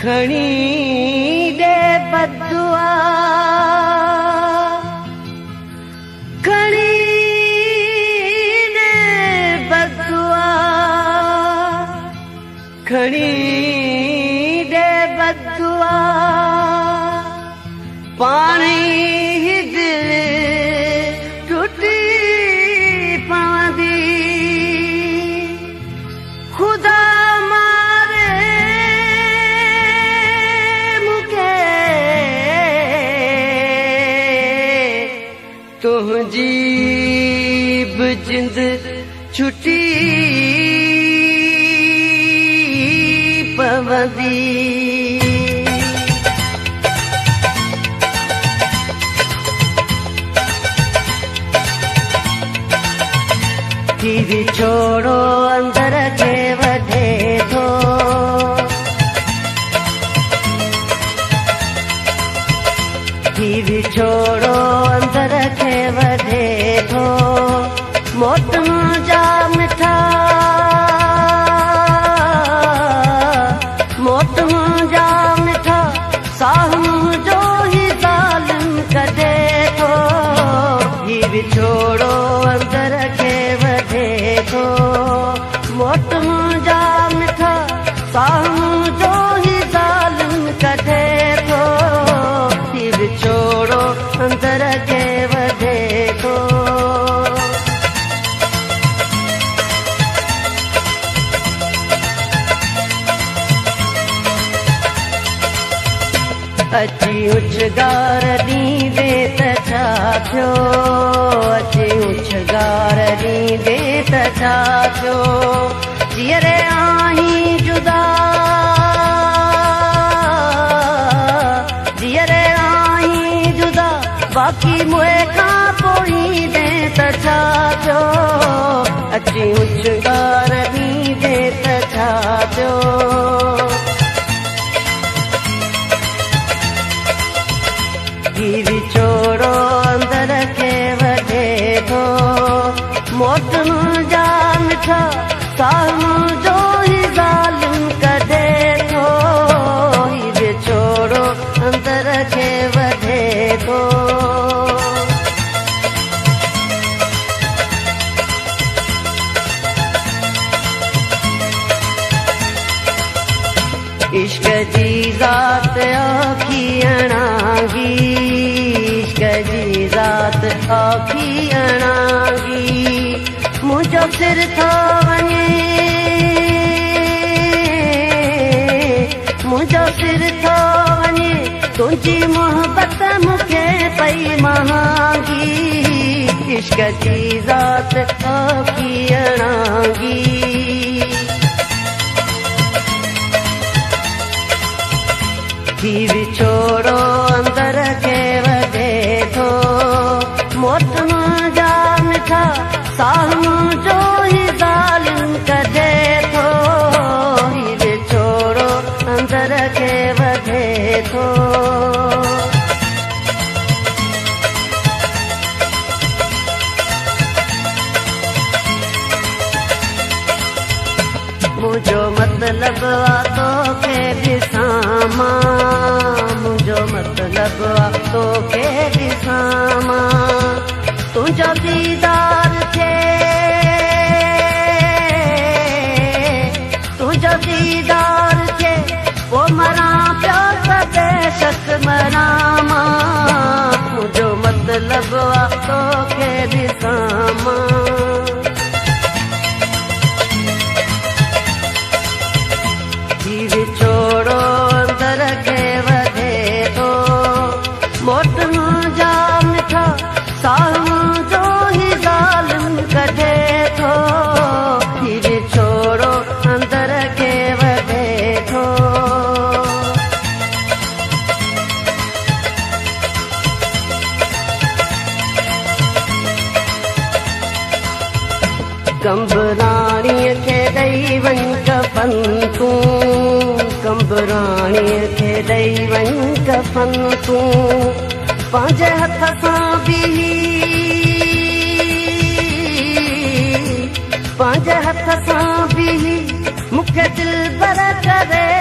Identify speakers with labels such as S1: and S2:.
S1: खणी दे बदुआ खणी दे बदुआ खणी दे बदुआ पानी ही दिल टूटी पांदी खुदा तुझी जिंद छुटी पवंदी टीवी छोड़ो अंदर के वधे थो टीवी छोड़ो अंदर के वधे थो मौत जा मिठा मौत जा मिठा साहू जो ही ज़ालिम कढे थो टीवी छोड़ो अंदर के वधे थो मौत जा मिठा साहू जो ही ज़ालिम कढे थो छोड़ो अंदर के वधे थो अची उछगार ॾींदे त छा थियो अची उछगार ॾींदे त छा थियो जीअरे आहीं जुदा जीअरे बाकी मुए खां पोई दे त छा थियो अची उछगार ॾींदे त छा थियो टीवी छोड़ो अंदर के वधे थो मौत जा मिठा साहू जो ही ज़ालिम कढे थो हीरे छोड़ो अंदर के वधे थो इश्क जी ज़ात आखी अणांगी इश्क जी ज़ात आखी अणांगी मुंहिंजो सिर थो वञे मुंहिंजो सिर थो वञे तुंहिंजी मोहबत मूंखे पई महांगी इश्क जी ज़ात आखी अणांगी टीवी छोड़ो अंदर के वधे थो मौत जा मिठा साहू जो ही ज़ालिम कढे थो हीरे छोड़ो अंदर के वधे थो मुझो मतलब आ तोखे ॾिसां मां मुझो मतलब आ तोखे ॾिसां मां तुंहिंजो दीदार थे तुंहिंजो दीदार थे पोइ मरां पियो त बेशक मरां मां मुझो मतलब आ तोखे ॾिसां मां छोड़ो अंदर के वधे थो मौत जा मिठा साहू जो ही ज़ालिम कढे थो हीरे छोड़ो अंदर के वधे थो कंबराणीअ खे ॾेई वञ कफन तूं कंबराणीअ खे ॾेई वञ कफन तूं पंहिंजे हथ सां बीही पंहिंजे हथ सां बीही मूंखे दिल भर करे